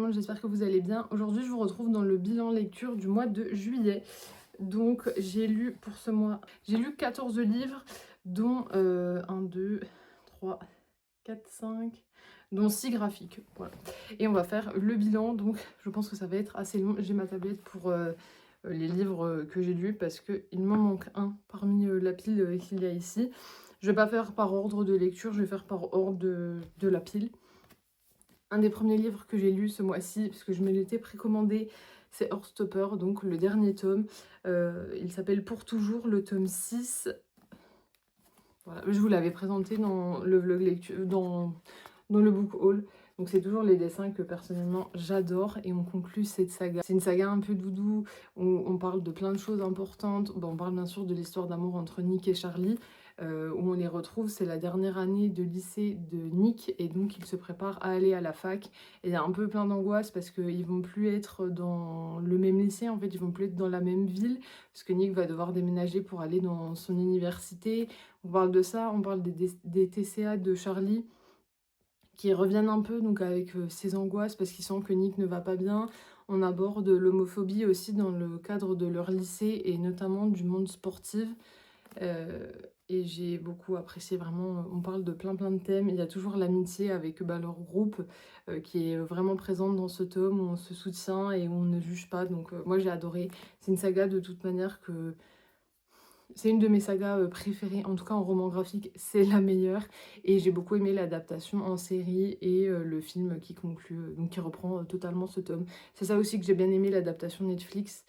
monde, j'espère que vous allez bien. Aujourd'hui, je vous retrouve dans le bilan lecture du mois de juillet. Donc, j'ai lu pour ce mois, j'ai lu 14 livres, dont 1, 2, 3, 4, 5, dont 6 graphiques. Voilà. Et on va faire le bilan, donc je pense que ça va être assez long. J'ai ma tablette pour les livres que j'ai lus parce qu'il m'en manque un parmi la pile qu'il y a ici. Je vais pas faire par ordre de lecture, je vais faire par ordre de la pile. Un des premiers livres que j'ai lu ce mois-ci, puisque je me l'étais précommandé, c'est Heartstopper, donc le dernier tome. Il s'appelle Pour toujours, le tome 6. Voilà. Je vous l'avais présenté dans le vlog lecture, dans le book haul. Donc c'est toujours les dessins que personnellement j'adore et on conclut cette saga. C'est une saga un peu doudou, où on parle de plein de choses importantes. Bon, on parle bien sûr de l'histoire d'amour entre Nick et Charlie, où on les retrouve. C'est la dernière année de lycée de Nick et donc il se prépare à aller à la fac. Et il y a un peu plein d'angoisse parce qu'ils vont plus être dans le même lycée, en fait ils vont plus être dans la même ville, parce que Nick va devoir déménager pour aller dans son université. On parle de ça, on parle des TCA de Charlie, qui reviennent un peu donc avec ses angoisses parce qu'il sent que Nick ne va pas bien. On aborde l'homophobie aussi dans le cadre de leur lycée et notamment du monde sportif. Et j'ai beaucoup apprécié vraiment, on parle de plein de thèmes. Il y a toujours l'amitié avec leur groupe qui est vraiment présente dans ce tome où on se soutient et où on ne juge pas. Donc moi j'ai adoré. C'est une saga de toute manière que c'est une de mes sagas préférées, en tout cas en roman graphique, c'est la meilleure. Et j'ai beaucoup aimé l'adaptation en série et le film qui conclut, donc qui reprend totalement ce tome. C'est ça aussi que j'ai bien aimé, l'adaptation Netflix.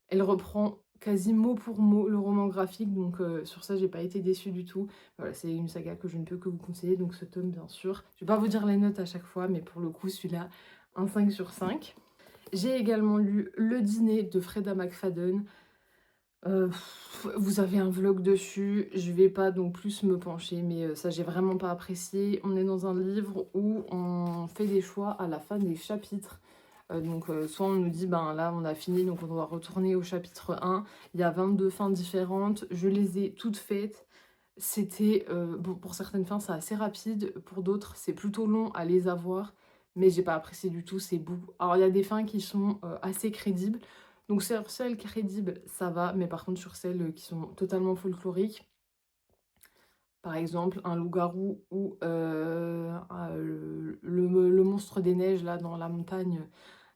Elle reprend quasi mot pour mot le roman graphique, donc sur ça j'ai pas été déçue du tout. Voilà, c'est une saga que je ne peux que vous conseiller, donc ce tome bien sûr. Je vais pas vous dire les notes à chaque fois, mais pour le coup celui-là, un 5 sur 5. J'ai également lu Le Dîner de Freda McFadden. Vous avez un vlog dessus, je vais pas non plus me pencher, mais ça j'ai vraiment pas apprécié. On est dans un livre où on fait des choix à la fin des chapitres. Donc soit on nous dit, ben là on a fini, donc on doit retourner au chapitre 1. Il y a 22 fins différentes, je les ai toutes faites. C'était, bon, pour certaines fins c'est assez rapide, pour d'autres c'est plutôt long à les avoir, mais j'ai pas apprécié du tout ces bouts. Alors il y a des fins qui sont assez crédibles, donc sur celles crédibles ça va, mais par contre sur celles qui sont totalement folkloriques, par exemple un loup-garou ou le monstre des neiges là dans la montagne,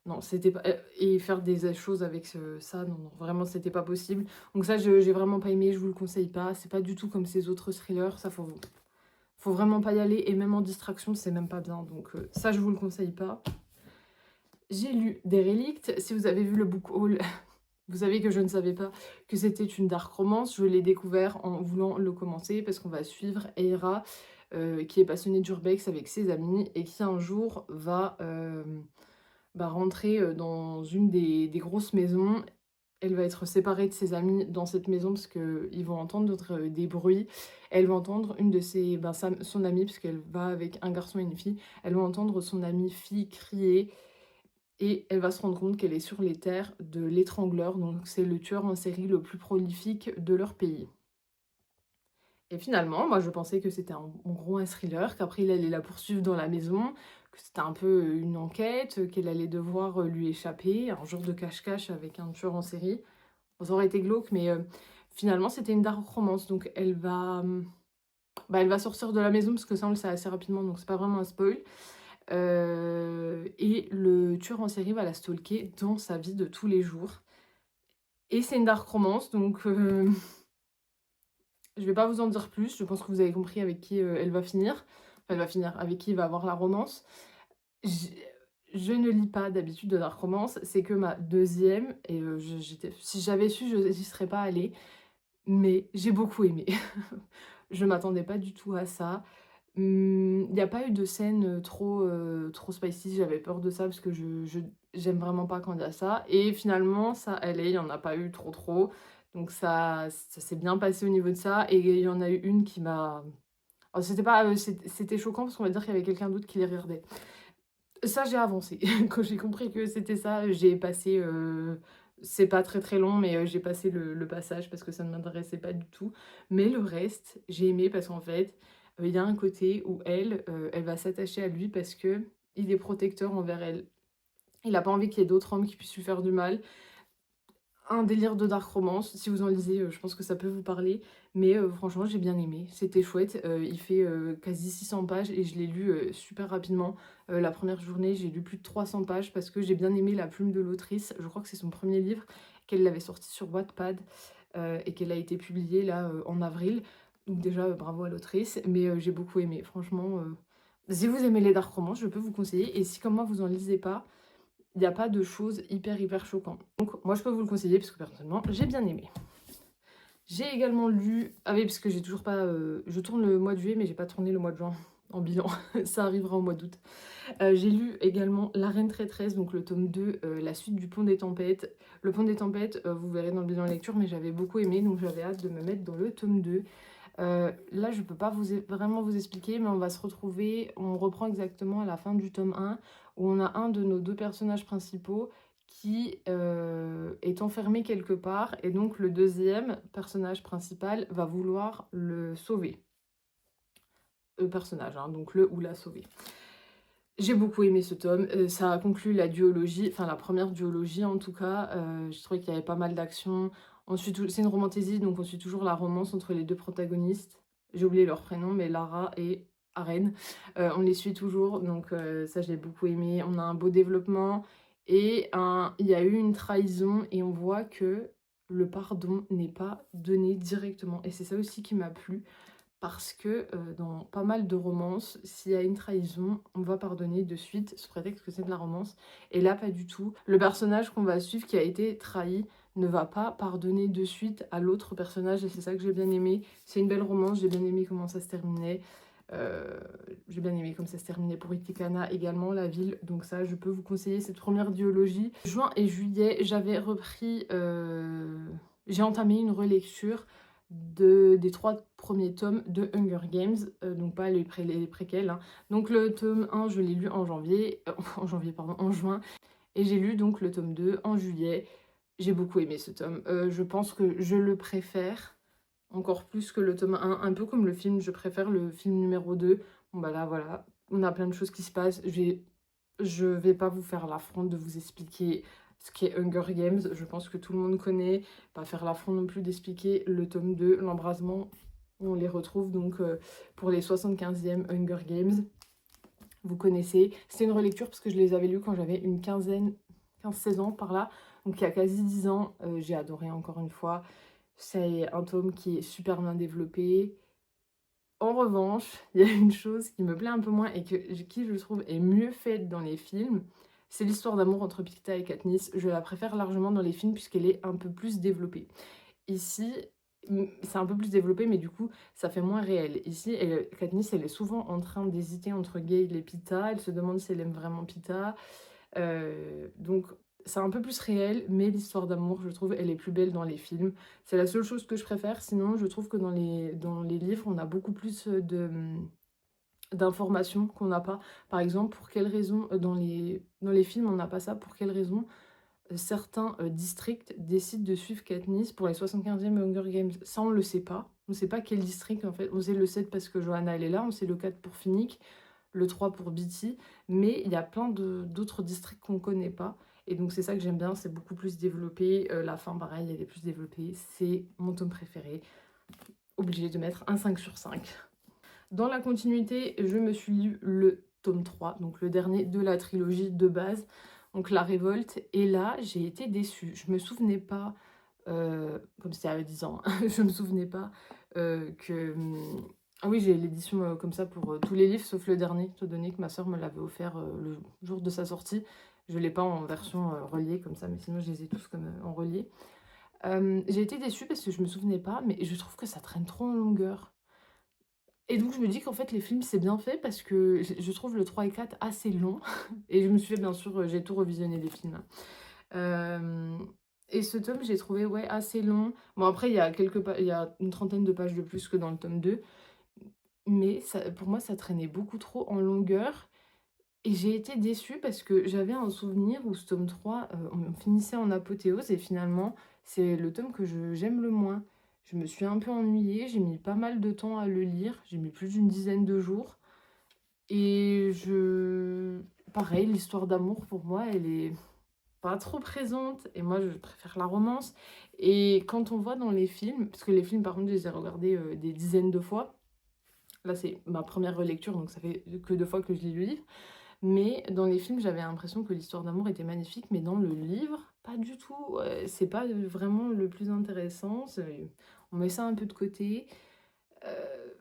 non, c'était pas... Et faire des choses avec ça, non, non, vraiment, c'était pas possible. Donc ça, j'ai vraiment pas aimé, je vous le conseille pas. C'est pas du tout comme ces autres thrillers, ça, faut vraiment pas y aller. Et même en distraction, c'est même pas bien. Donc ça, je vous le conseille pas. J'ai lu Des Relicts. Si vous avez vu le book haul, vous savez que je ne savais pas que c'était une dark romance. Je l'ai découvert en voulant le commencer parce qu'on va suivre Eira, qui est passionnée d'urbex avec ses amis et qui un jour va... rentrer dans une des grosses maisons. Elle va être séparée de ses amis dans cette maison parce qu'ils vont entendre des bruits. Elle va entendre une de ses, son amie, parce qu'elle va avec un garçon et une fille, elle va entendre son amie fille crier et elle va se rendre compte qu'elle est sur les terres de l'étrangleur, donc c'est le tueur en série le plus prolifique de leur pays. Et finalement, moi je pensais que c'était en gros un thriller, qu'après il allait la poursuivre dans la maison, que c'était un peu une enquête, qu'elle allait devoir lui échapper, un genre de cache-cache avec un tueur en série. Bon, ça aurait été glauque, mais finalement c'était une dark romance, donc elle va sortir de la maison, parce que ça on le sait assez rapidement, donc c'est pas vraiment un spoil. Et le tueur en série va la stalker dans sa vie de tous les jours. Et c'est une dark romance, donc... je vais pas vous en dire plus, je pense que vous avez compris avec qui elle va finir. Enfin, elle va finir, avec qui il va avoir la romance. J je ne lis pas d'habitude de dark romance, c'est que ma deuxième et si j'avais su, j'y serais pas allée, mais j'ai beaucoup aimé. Je m'attendais pas du tout à ça. Il y a pas eu de scène, trop spicy, j'avais peur de ça parce que j'aime vraiment pas quand il y a ça et finalement ça allait, il y en a pas eu trop, donc ça s'est bien passé au niveau de ça et il y en a eu une qui m'a... Alors c'était pas, c'était choquant parce qu'on va dire qu'il y avait quelqu'un d'autre qui les regardait. Ça, j'ai avancé. Quand j'ai compris que c'était ça, j'ai passé, c'est pas très long, mais j'ai passé le passage parce que ça ne m'intéressait pas du tout. Mais le reste, j'ai aimé parce qu'en fait, il y a un côté où elle va s'attacher à lui parce qu'il est protecteur envers elle. Il a pas envie qu'il y ait d'autres hommes qui puissent lui faire du mal. Un délire de dark romance, si vous en lisez, je pense que ça peut vous parler, mais franchement j'ai bien aimé, c'était chouette, il fait, quasi 600 pages et je l'ai lu, super rapidement. La première journée, j'ai lu plus de 300 pages parce que j'ai bien aimé la plume de l'autrice. Je crois que c'est son premier livre, qu'elle l'avait sorti sur Wattpad, et qu'elle a été publiée là, en avril. Donc déjà, bravo à l'autrice, mais j'ai beaucoup aimé. Franchement, si vous aimez les dark romance, je peux vous conseiller et si comme moi vous en lisez pas, il y a pas de choses hyper choquantes. Donc moi je peux vous le conseiller parce que personnellement, j'ai bien aimé. J'ai également lu ah oui, parce que j'ai toujours pas, je tourne le mois de juillet, mais j'ai pas tourné le mois de juin en bilan. Ça arrivera au mois d'août. J'ai lu également La Reine Traîtresse, donc le tome 2, la suite du Pont des Tempêtes. Le Pont des Tempêtes, vous verrez dans le bilan lecture, mais j'avais beaucoup aimé, donc j'avais hâte de me mettre dans le tome 2. Là, je peux pas vraiment vous expliquer, mais on va se retrouver, on reprend exactement à la fin du tome 1, où on a un de nos deux personnages principaux qui est enfermé quelque part, et donc le deuxième personnage principal va vouloir le sauver. Le personnage, hein, donc le ou la sauver. J'ai beaucoup aimé ce tome, ça a conclu la duologie, enfin la première duologie en tout cas, j'ai trouvé qu'il y avait pas mal d'action. C'est une romantaisie, donc on suit toujours la romance entre les deux protagonistes. J'ai oublié leur prénom, mais Lara et Aren. On les suit toujours, donc ça j'ai beaucoup aimé. On a un beau développement et il y a eu une trahison et on voit que le pardon n'est pas donné directement. Et c'est ça aussi qui m'a plu. Parce que dans pas mal de romances, s'il y a une trahison, on va pardonner de suite sous prétexte que c'est de la romance. Et là, pas du tout. Le personnage qu'on va suivre qui a été trahi ne va pas pardonner de suite à l'autre personnage. Et c'est ça que j'ai bien aimé. C'est une belle romance, j'ai bien aimé comment ça se terminait. J'ai bien aimé comme ça se terminait pour Itikana également, la ville. Donc ça, je peux vous conseiller cette première duologie. Juin et juillet, j'avais repris... j'ai entamé une relecture des 3 premiers tomes de Hunger Games, donc pas les préquels, hein. Donc le tome 1, je l'ai lu en janvier, en juin, et j'ai lu donc le tome 2 en juillet. J'ai beaucoup aimé ce tome. Je pense que je le préfère encore plus que le tome 1, un peu comme le film, je préfère le film numéro 2. Bon bah là voilà, on a plein de choses qui se passent. Je vais pas vous faire l'affront de vous expliquer ce qui est Hunger Games, je pense que tout le monde connaît. Pas faire l'affront non plus d'expliquer le tome 2, l'embrasement. On les retrouve donc pour les 75e Hunger Games. Vous connaissez. C'est une relecture parce que je les avais lus quand j'avais une 15-16 ans par là. Donc il y a quasi 10 ans. J'ai adoré encore une fois. C'est un tome qui est super bien développé. En revanche, il y a une chose qui me plaît un peu moins et qui je trouve est mieux faite dans les films, c'est l'histoire d'amour entre Picta et Katniss. Je la préfère largement dans les films puisqu'elle est un peu plus développée. Ici, c'est un peu plus développé, mais du coup, ça fait moins réel. Ici, Katniss, elle est souvent en train d'hésiter entre Gale et Pita. Elle se demande si elle aime vraiment Pita. Donc, c'est un peu plus réel, mais l'histoire d'amour, je trouve, elle est plus belle dans les films. C'est la seule chose que je préfère. Sinon, je trouve que dans les livres, on a beaucoup plus d'informations qu'on n'a pas. Par exemple, pour quelle raison, dans les films, on n'a pas ça. Pour quelle raison certains districts décident de suivre Katniss pour les 75e Hunger Games. Ça, on ne le sait pas. On ne sait pas quel district, en fait. On sait le 7 parce que Johanna, elle est là. On sait le 4 pour Finnick, le 3 pour Beetee. Mais il y a plein d'autres districts qu'on ne connaît pas. Et donc, c'est ça que j'aime bien. C'est beaucoup plus développé. La fin, pareil, elle est plus développée. C'est mon tome préféré. Obligée de mettre un 5 sur 5. Dans la continuité, je me suis lu le tome 3, donc le dernier de la trilogie de base, donc La Révolte, et là, j'ai été déçue. Je me souvenais pas, comme c'était il y avait 10 ans, hein, je me souvenais pas que... Ah oui, j'ai l'édition comme ça pour tous les livres, sauf le dernier, étant donné que ma soeur me l'avait offert le jour de sa sortie. Je l'ai pas en version reliée comme ça, mais sinon je les ai tous comme en relié. J'ai été déçue parce que je me souvenais pas, mais je trouve que ça traîne trop en longueur. Et donc je me dis qu'en fait les films c'est bien fait parce que je trouve le 3 et 4 assez longs. Et je me suis fait bien sûr, j'ai tout revisionné les films, hein. Et ce tome j'ai trouvé ouais assez long. Bon après il y a il y a une trentaine de pages de plus que dans le tome 2. Mais ça, pour moi ça traînait beaucoup trop en longueur. Et j'ai été déçue parce que j'avais un souvenir où ce tome 3, on finissait en apothéose et finalement, c'est le tome que j'aime le moins. Je me suis un peu ennuyée, j'ai mis pas mal de temps à le lire, j'ai mis plus d'une dizaine de jours. Et pareil, l'histoire d'amour pour moi, elle est pas trop présente et moi je préfère la romance. Et quand on voit dans les films, parce que les films par contre je les ai regardés des dizaines de fois, là c'est ma première relecture donc ça fait que 2 fois que je lis le livre, mais dans les films j'avais l'impression que l'histoire d'amour était magnifique, mais dans le livre pas du tout. C'est pas vraiment le plus intéressant, on met ça un peu de côté. Euh,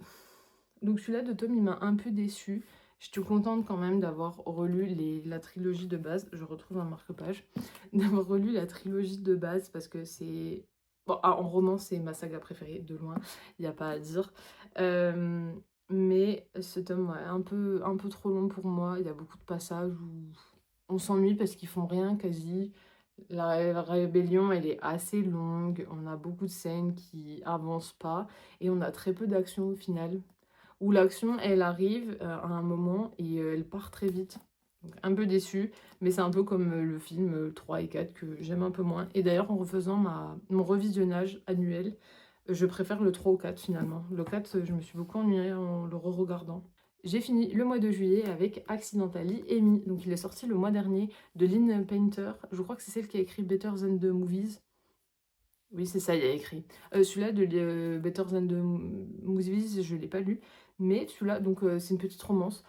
Donc celui-là de Tom, il m'a un peu déçue. Je suis contente quand même d'avoir relu la trilogie de base. Je retrouve un marque-page. D'avoir relu la trilogie de base parce que c'est... Bon, en roman, c'est ma saga préférée, de loin. Il n'y a pas à dire. Euh, mais ce tome, ouais, un peu trop long pour moi. Il y a beaucoup de passages où on s'ennuie parce qu'ils font rien quasi. La rébellion, elle est assez longue. On a beaucoup de scènes qui avancent pas. Et on a très peu d'action au final où l'action, elle arrive à un moment et elle part très vite. Donc, un peu déçue, mais c'est un peu comme le film 3 et 4 que j'aime un peu moins. Et d'ailleurs, en refaisant mon revisionnage annuel, je préfère le 3 au 4 finalement. Le 4, je me suis beaucoup ennuyée en le re-regardant. J'ai fini le mois de juillet avec Accidentally Amy. Donc il est sorti le mois dernier de Lynn Painter. Je crois que c'est celle qui a écrit Better Than the Movies. Oui, c'est ça, il y a écrit. Celui-là de Better Than the Movies, je ne l'ai pas lu. Mais celui-là, donc c'est une petite romance.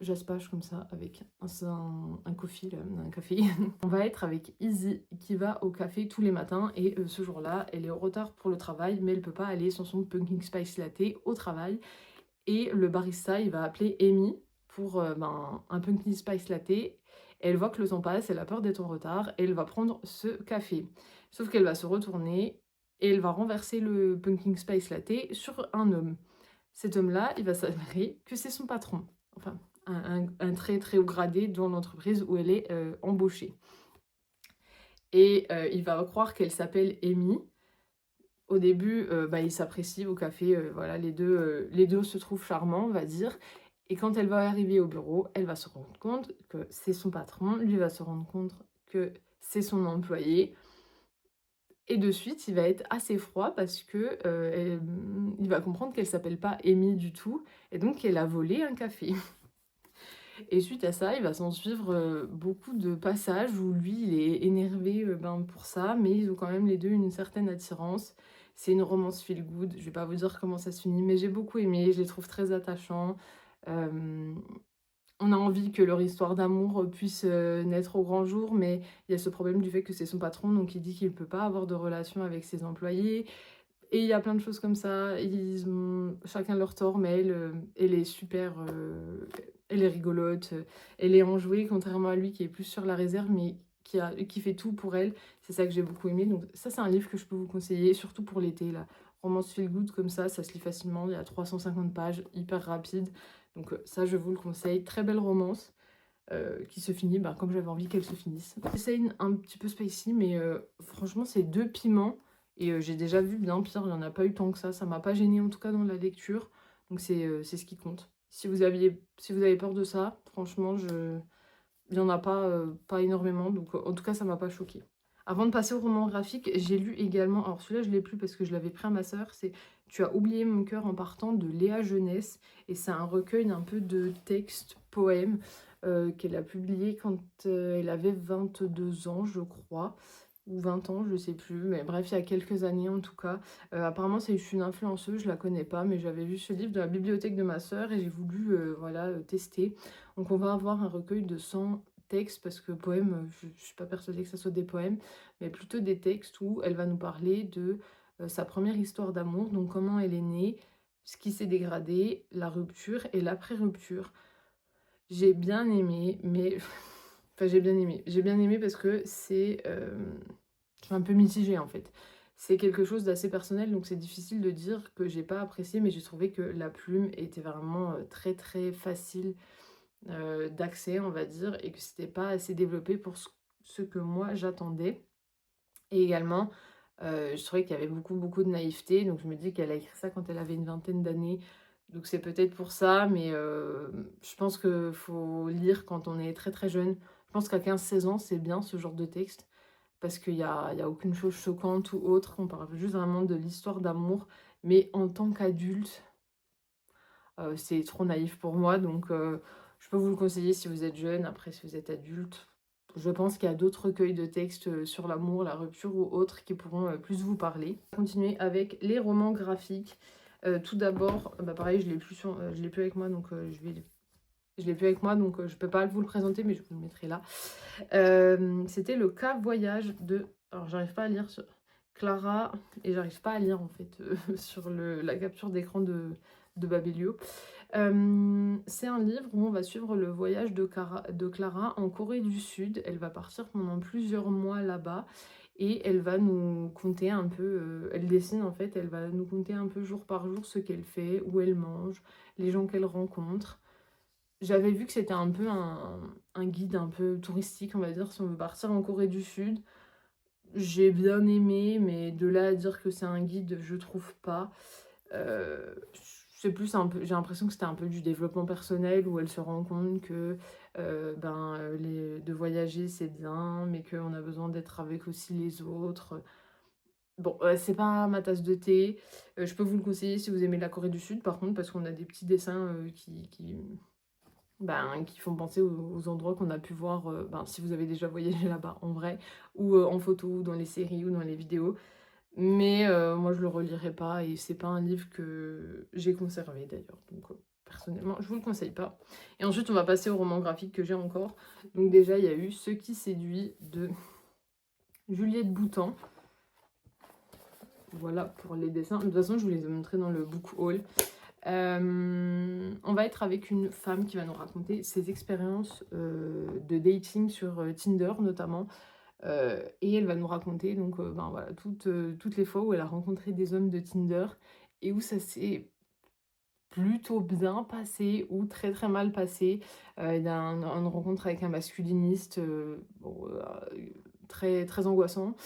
J'aspage comme ça avec un coffee, là, un café. On va être avec Izzy qui va au café tous les matins. Et ce jour-là, elle est en retard pour le travail, mais elle ne peut pas aller sans son pumpkin spice latte au travail. Et le barista, il va appeler Amy pour un pumpkin spice latte. Elle voit que le temps passe, elle a peur d'être en retard et elle va prendre ce café. Sauf qu'elle va se retourner et elle va renverser le pumpkin spice latte sur un homme. Cet homme-là, il va s'avérer que c'est son patron. Enfin, un très très haut gradé dans l'entreprise où elle est embauchée. Et il va croire qu'elle s'appelle Amy. Au début, ils s'apprécient au café, voilà, les deux se trouvent charmants, on va dire. Et quand elle va arriver au bureau, elle va se rendre compte que c'est son patron, lui va se rendre compte que c'est son employé. Et de suite, il va être assez froid parce que il va comprendre qu'elle s'appelle pas Amy du tout, et donc qu'elle a volé un café. Et suite à ça, il va s'en suivre beaucoup de passages où lui, il est énervé pour ça, mais ils ont quand même les deux une certaine attirance. C'est une romance feel good. Je vais pas vous dire comment ça se finit, mais j'ai beaucoup aimé, je les trouve très attachants. Euh, on a envie que leur histoire d'amour puisse naître au grand jour, mais il y a ce problème du fait que c'est son patron, donc il dit qu'il ne peut pas avoir de relation avec ses employés. Et il y a plein de choses comme ça, ils ont chacun leur tort, mais elle est super, elle est rigolote, elle est enjouée, contrairement à lui qui est plus sur la réserve, mais qui fait tout pour elle. C'est ça que j'ai beaucoup aimé. Donc ça, c'est un livre que je peux vous conseiller, surtout pour l'été, là. Romance feel good comme ça se lit facilement, il y a 350 pages, hyper rapide. Donc ça, je vous le conseille. Très belle romance. Qui se finit comme j'avais envie qu'elle se finisse. C'est un petit peu spicy, mais franchement, c'est 2 piments. Et j'ai déjà vu bien pire, il n'y en a pas eu tant que ça m'a pas gêné en tout cas dans la lecture. Donc c'est ce qui compte. Si vous avez peur de ça, franchement, il n'y en a pas énormément. Donc en tout cas, ça m'a pas choqué. Avant de passer au roman graphique, j'ai lu également, alors celui-là je l'ai plus parce que je l'avais pris à ma sœur, c'est Tu as oublié mon cœur en partant de Léa Jeunesse. Et c'est un recueil un peu de textes, poèmes, qu'elle a publié quand elle avait 22 ans, je crois, ou 20 ans, je sais plus, mais bref, il y a quelques années en tout cas. Apparemment, c'est une influenceuse, je la connais pas, mais j'avais vu ce livre de la bibliothèque de ma sœur et j'ai voulu voilà, tester. Donc, on va avoir un recueil de 100 textes, parce que poèmes, je suis pas persuadée que ce soit des poèmes, mais plutôt des textes où elle va nous parler de sa première histoire d'amour, donc comment elle est née, ce qui s'est dégradé, la rupture et l'après-rupture. J'ai bien aimé, mais... Enfin, j'ai bien aimé. J'ai bien aimé parce que c'est... Je suis un peu mitigée, en fait. C'est quelque chose d'assez personnel, donc c'est difficile de dire que j'ai pas apprécié, mais j'ai trouvé que la plume était vraiment très très facile d'accès, on va dire, et que c'était pas assez développé pour ce que moi j'attendais. Et également, je trouvais qu'il y avait beaucoup, beaucoup de naïveté. Donc je me dis qu'elle a écrit ça quand elle avait une vingtaine d'années. Donc c'est peut-être pour ça, mais je pense qu'il faut lire quand on est très, très jeune. Je pense qu'à 15-16 ans, c'est bien ce genre de texte. Parce qu'il y a aucune chose choquante ou autre. On parle juste vraiment de l'histoire d'amour. Mais en tant qu'adulte, c'est trop naïf pour moi. Donc Je peux vous le conseiller si vous êtes jeune. Après, si vous êtes adulte, je pense qu'il y a d'autres recueils de textes sur l'amour, la rupture ou autres qui pourront plus vous parler. On va continuer avec les romans graphiques. Tout d'abord, pareil, je l'ai plus avec moi, donc je l'ai plus avec moi, donc je peux pas vous le présenter, mais je vous le mettrai là. C'était le cas voyage de... Alors, j'arrive pas à lire sur Clara, et j'arrive pas à lire, en fait, sur la capture d'écran de Babelio. C'est un livre où on va suivre le voyage de Clara en Corée du Sud. Elle va partir pendant plusieurs mois là-bas et elle va nous conter un peu, elle dessine en fait, elle va nous conter un peu jour par jour ce qu'elle fait, où elle mange, les gens qu'elle rencontre. J'avais vu que c'était un peu un guide un peu touristique, on va dire, si on veut partir en Corée du Sud. J'ai bien aimé, mais de là à dire que c'est un guide, je trouve pas. Euh, c'est plus un peu, j'ai l'impression que c'était un peu du développement personnel où elle se rend compte que de voyager c'est bien, mais qu'on a besoin d'être avec aussi les autres. Bon, c'est pas ma tasse de thé. Je peux vous le conseiller si vous aimez la Corée du Sud, par contre, parce qu'on a des petits dessins qui font penser aux endroits qu'on a pu voir si vous avez déjà voyagé là-bas en vrai, ou en photo, ou dans les séries, ou dans les vidéos. Mais moi, je le relirai pas et c'est pas un livre que j'ai conservé d'ailleurs. Donc, personnellement, je vous le conseille pas. Et ensuite, on va passer au roman graphique que j'ai encore. Donc, déjà, il y a eu Ce qui séduit de Juliette Boutan. Voilà pour les dessins. De toute façon, je vous les ai montrés dans le book haul. On va être avec une femme qui va nous raconter ses expériences de dating sur Tinder notamment. Et elle va nous raconter donc, voilà, toutes les fois où elle a rencontré des hommes de Tinder et où ça s'est plutôt bien passé ou très très mal passé. Il y a une rencontre avec un masculiniste très, très angoissant.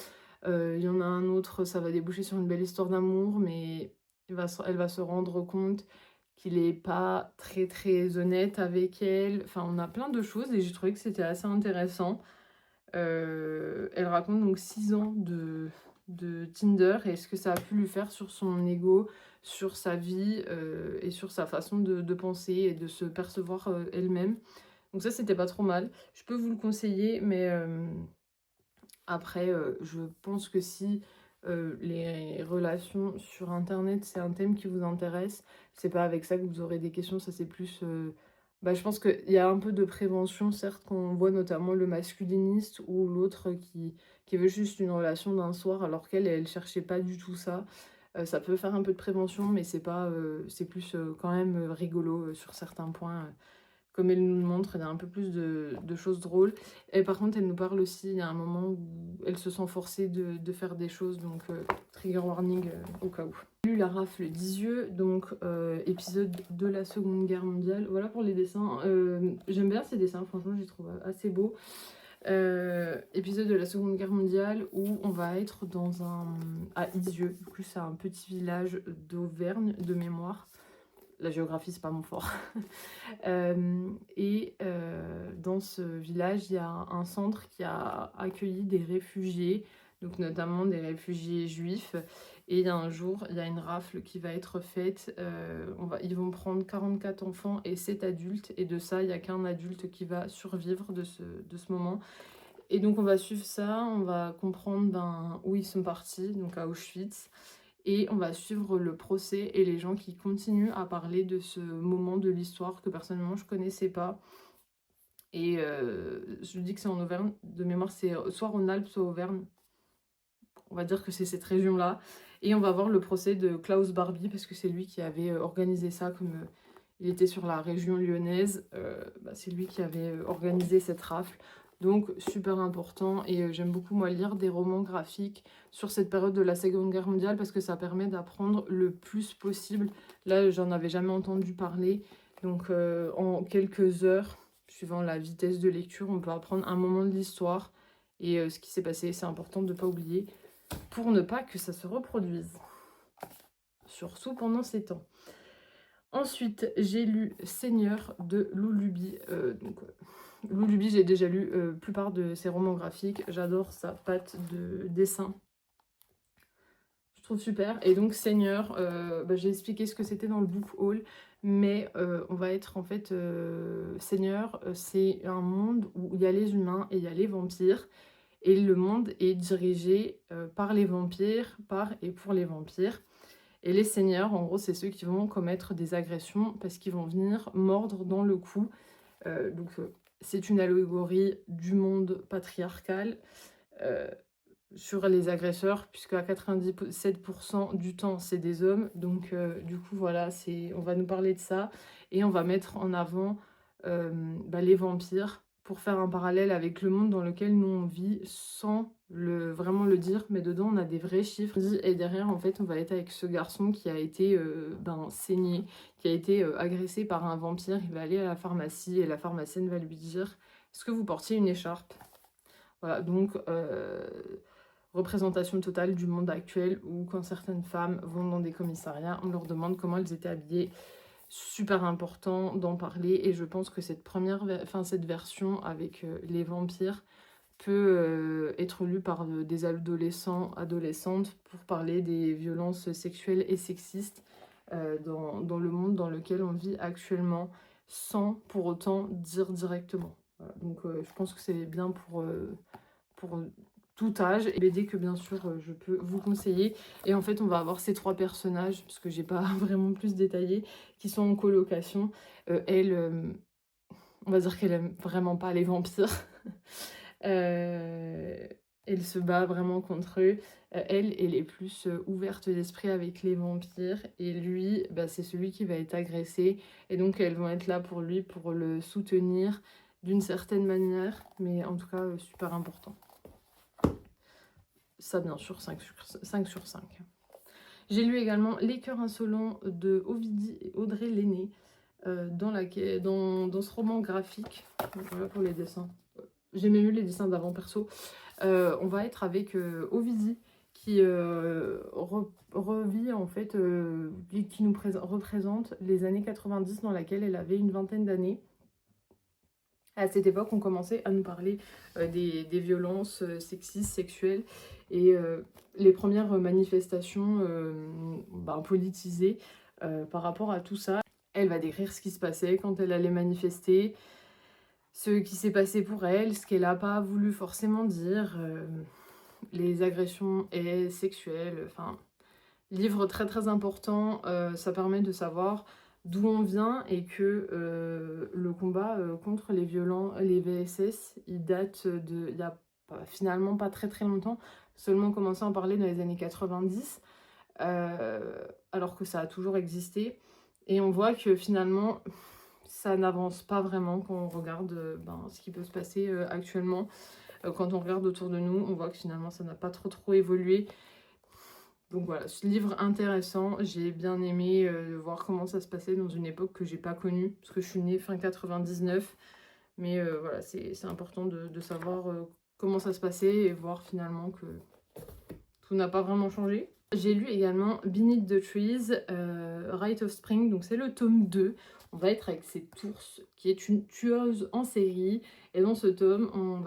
Il y en a un autre, ça va déboucher sur une belle histoire d'amour, mais elle va se rendre compte qu'il n'est pas très très honnête avec elle. Enfin, on a plein de choses et j'ai trouvé que c'était assez intéressant. Elle raconte donc 6 ans de Tinder et ce que ça a pu lui faire sur son ego, sur sa vie et sur sa façon de penser et de se percevoir elle-même. Donc ça, c'était pas trop mal. Je peux vous le conseiller, mais après, je pense que si les relations sur Internet, c'est un thème qui vous intéresse, c'est pas avec ça que vous aurez des questions, ça c'est plus... je pense qu'il y a un peu de prévention, certes, quand on voit notamment le masculiniste ou l'autre qui veut juste une relation d'un soir alors qu'elle, elle cherchait pas du tout ça. Ça peut faire un peu de prévention, mais c'est pas, c'est plus quand même rigolo sur certains points. Comme elle nous le montre, il y a un peu plus de choses drôles. Et par contre, elle nous parle aussi, il y a un moment où elle se sent forcée de faire des choses, donc trigger warning au cas où. J'ai lu La rafle d'Isieux, donc épisode de la Seconde Guerre mondiale. Voilà pour les dessins. J'aime bien ces dessins, franchement, je les trouve assez beaux. Épisode de la Seconde Guerre mondiale où on va être à Isieux. Du coup, c'est un petit village d'Auvergne de mémoire. La géographie, c'est pas mon fort. Dans ce village, il y a un centre qui a accueilli des réfugiés, donc notamment des réfugiés juifs. Et il y a un jour, il y a une rafle qui va être faite. Ils vont prendre 44 enfants et 7 adultes. Et de ça, il n'y a qu'un adulte qui va survivre de ce moment. Et donc, on va suivre ça. On va comprendre où ils sont partis, donc à Auschwitz. Et on va suivre le procès et les gens qui continuent à parler de ce moment de l'histoire que personnellement je connaissais pas. Et je dis que c'est en Auvergne, de mémoire c'est soit en Alpes soit Auvergne. On va dire que c'est cette région-là. Et on va voir le procès de Klaus Barbie parce que c'est lui qui avait organisé ça comme il était sur la région lyonnaise. C'est lui qui avait organisé cette rafle. Donc super important et j'aime beaucoup moi lire des romans graphiques sur cette période de la Seconde Guerre mondiale parce que ça permet d'apprendre le plus possible. Là j'en avais jamais entendu parler, donc en quelques heures, suivant la vitesse de lecture, on peut apprendre un moment de l'histoire et ce qui s'est passé. C'est important de ne pas oublier pour ne pas que ça se reproduise, surtout pendant ces temps. Ensuite, j'ai lu Seigneur de Lou Luby. Lou Luby, j'ai déjà lu la plupart de ses romans graphiques. J'adore sa patte de dessin. Je trouve super. Et donc Seigneur, j'ai expliqué ce que c'était dans le book haul, mais on va être en fait Seigneur, c'est un monde où il y a les humains et il y a les vampires, et le monde est dirigé par les vampires, par et pour les vampires. Et les seigneurs, en gros, c'est ceux qui vont commettre des agressions parce qu'ils vont venir mordre dans le cou. C'est une allégorie du monde patriarcal sur les agresseurs, puisque à 97% du temps, c'est des hommes. Donc, du coup, voilà, on va nous parler de ça. Et on va mettre en avant les vampires pour faire un parallèle avec le monde dans lequel nous on vit sans vraiment le dire, mais dedans on a des vrais chiffres. Et derrière en fait on va être avec ce garçon qui a été saigné, qui a été agressé par un vampire. Il va aller à la pharmacie et la pharmacienne va lui dire est-ce que vous portiez une écharpe? Voilà, donc représentation totale du monde actuel où quand certaines femmes vont dans des commissariats, on leur demande comment elles étaient habillées. Super important d'en parler, et je pense que cette version avec les vampires peut être lue par des adolescentes pour parler des violences sexuelles et sexistes dans le monde dans lequel on vit actuellement, sans pour autant dire directement. Voilà. Donc je pense que c'est bien pour tout âge, et BD que bien sûr je peux vous conseiller. Et en fait on va avoir ces 3 personnages, parce que j'ai pas vraiment plus détaillé, qui sont en colocation. Elle, on va dire qu'elle aime vraiment pas les vampires. Elle se bat vraiment contre eux. Elle est plus ouverte d'esprit avec les vampires, et lui, c'est celui qui va être agressé, et donc elles vont être là pour lui, pour le soutenir d'une certaine manière, mais en tout cas super important. Ça, bien sûr, 5 sur 5. J'ai lu également Les Cœurs Insolents de Ovidie et Audrey Lenné, dans ce roman graphique. Voilà pour les dessins. J'ai même eu les dessins d'avant perso. On va être avec Ovidie qui revit en fait, qui nous représente les années 90 dans laquelle elle avait une vingtaine d'années. À cette époque, on commençait à nous parler des violences sexistes, sexuelles, et les premières manifestations politisées par rapport à tout ça. Elle va décrire ce qui se passait quand elle allait manifester, ce qui s'est passé pour elle, ce qu'elle n'a pas voulu forcément dire, les agressions sexuelles, enfin, livre très très important. Ça permet de savoir d'où on vient, et que le combat contre les VSS, il date il y a finalement pas très très longtemps, seulement commencé à en parler dans les années 90, alors que ça a toujours existé. Et on voit que finalement ça n'avance pas vraiment quand on regarde ce qui peut se passer actuellement. Quand on regarde autour de nous, on voit que finalement ça n'a pas trop évolué. Donc voilà, ce livre intéressant, j'ai bien aimé voir comment ça se passait dans une époque que j'ai pas connue, parce que je suis née fin 99, mais voilà, c'est important de savoir comment ça se passait, et voir finalement que tout n'a pas vraiment changé. J'ai lu également Beneath the Trees, Rite of Spring, donc c'est le tome 2. On va être avec cette ours qui est une tueuse en série, et dans ce tome, on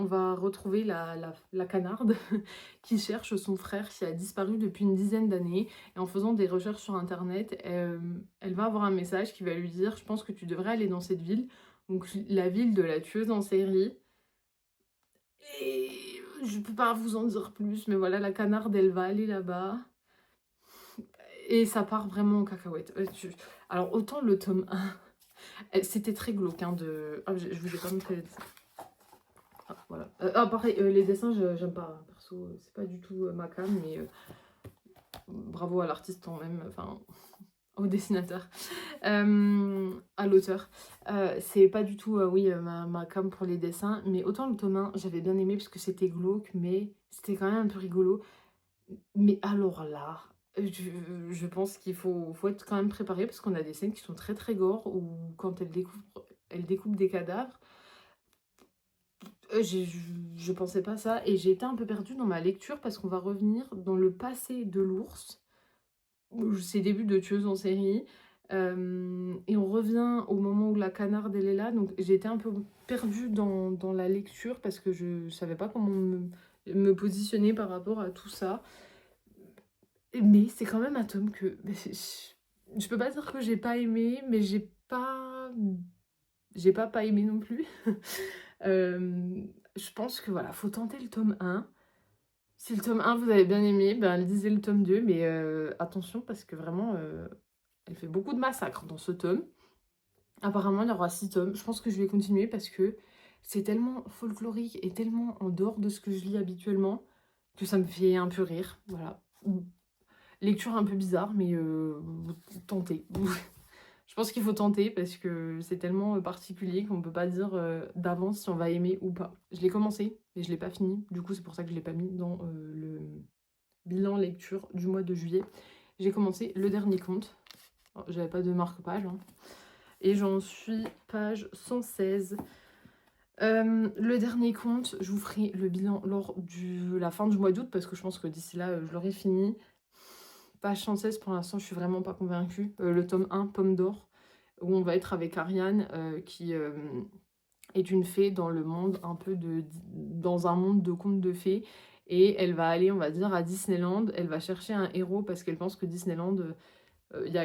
va retrouver la canarde qui cherche son frère qui a disparu depuis une dizaine d'années, et en faisant des recherches sur internet, elle va avoir un message qui va lui dire « Je pense que tu devrais aller dans cette ville », donc la ville de la tueuse en série. Et je peux pas vous en dire plus, mais voilà, la canarde, elle va aller là-bas. Et ça part vraiment en cacahuète. Alors, autant le tome 1, c'était très glauque, hein, de... Ah, je vous ai pas montré les dessins. Ah, voilà. Pareil, les dessins, j'aime pas, hein, perso, c'est pas du tout ma cam, mais bravo à l'artiste en même, enfin, au dessinateur, à l'auteur. C'est pas du tout, ma cam pour les dessins, mais autant le tome 1, j'avais bien aimé parce que c'était glauque, mais c'était quand même un peu rigolo. Mais alors là, je pense qu'il faut être quand même préparé, parce qu'on a des scènes qui sont très très gore, où quand elle découpe des cadavres. Je pensais pas ça, et j'ai été un peu perdue dans ma lecture, parce qu'on va revenir dans le passé de l'ours, ses débuts de tueuse en série, et on revient au moment où la canarde elle est là, donc j'ai été un peu perdue dans la lecture, parce que je savais pas comment me positionner par rapport à tout ça. Mais c'est quand même un tome que je peux pas dire que j'ai pas aimé, mais j'ai pas aimé non plus. Je pense que voilà, faut tenter le tome 1. Si le tome 1 vous avez bien aimé, ben lisez le tome 2, mais attention parce que vraiment, elle fait beaucoup de massacres dans ce tome. Apparemment, il y aura 6 tomes. Je pense que je vais continuer parce que c'est tellement folklorique et tellement en dehors de ce que je lis habituellement que ça me fait un peu rire. Voilà. Lecture un peu bizarre, mais tentez. Je pense qu'il faut tenter parce que c'est tellement particulier qu'on ne peut pas dire d'avance si on va aimer ou pas. Je l'ai commencé, mais je ne l'ai pas fini. Du coup, c'est pour ça que je ne l'ai pas mis dans le bilan lecture du mois de juillet. J'ai commencé le dernier conte. J'avais pas de marque-page. Hein. Et j'en suis page 116. Le dernier conte, je vous ferai le bilan lors de la fin du mois d'août parce que je pense que d'ici là, je l'aurai fini. Page 116, pour l'instant, je suis vraiment pas convaincue. Le tome 1, Pomme d'or, où on va être avec Ariane, qui est une fée dans le monde dans un monde de contes de fées. Et elle va aller, on va dire, à Disneyland. Elle va chercher un héros parce qu'elle pense que Disneyland, il y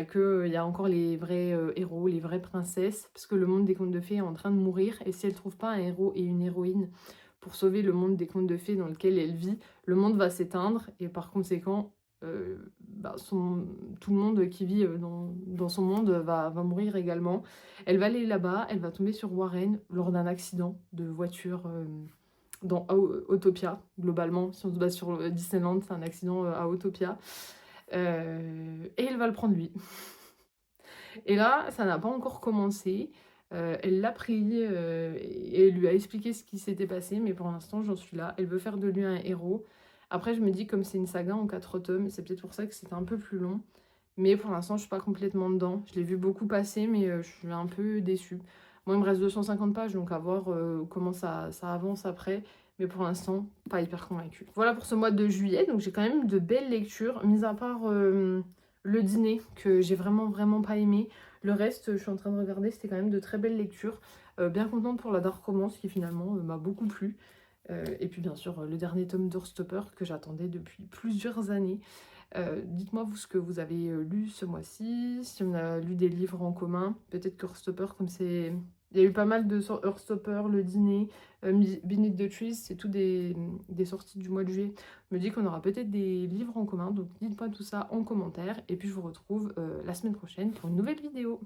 a encore les vrais héros, les vraies princesses, parce que le monde des contes de fées est en train de mourir. Et si elle trouve pas un héros et une héroïne pour sauver le monde des contes de fées dans lequel elle vit, le monde va s'éteindre. Et par conséquent, tout le monde qui vit dans son monde va mourir également. Elle va aller là-bas, elle va tomber sur Warren lors d'un accident de voiture dans Autopia. Globalement, si on se base sur Disneyland, c'est un accident à Autopia. Et elle va le prendre lui. Et là, ça n'a pas encore commencé. Elle l'a pris et elle lui a expliqué ce qui s'était passé, mais pour l'instant, j'en suis là. Elle veut faire de lui un héros. Après, je me dis, comme c'est une saga en 4 tomes, c'est peut-être pour ça que c'était un peu plus long. Mais pour l'instant, je suis pas complètement dedans. Je l'ai vu beaucoup passer, mais je suis un peu déçue. Moi, il me reste 250 pages, donc à voir comment ça avance après. Mais pour l'instant, pas hyper convaincue. Voilà pour ce mois de juillet. Donc j'ai quand même de belles lectures, mis à part le dîner, que j'ai vraiment pas aimé. Le reste, je suis en train de regarder, c'était quand même de très belles lectures. Bien contente pour la Dark Romance, qui finalement m'a beaucoup plu. Et puis bien sûr, le dernier tome d'Heartstopper que j'attendais depuis plusieurs années. Dites-moi vous ce que vous avez lu ce mois-ci, si on a lu des livres en commun. Peut-être que Heartstopper, comme c'est... Il y a eu pas mal de Heartstopper, le dîner, Beneath the Trees, c'est tout des sorties du mois de juillet. Je me dis qu'on aura peut-être des livres en commun, donc dites-moi tout ça en commentaire. Et puis je vous retrouve la semaine prochaine pour une nouvelle vidéo.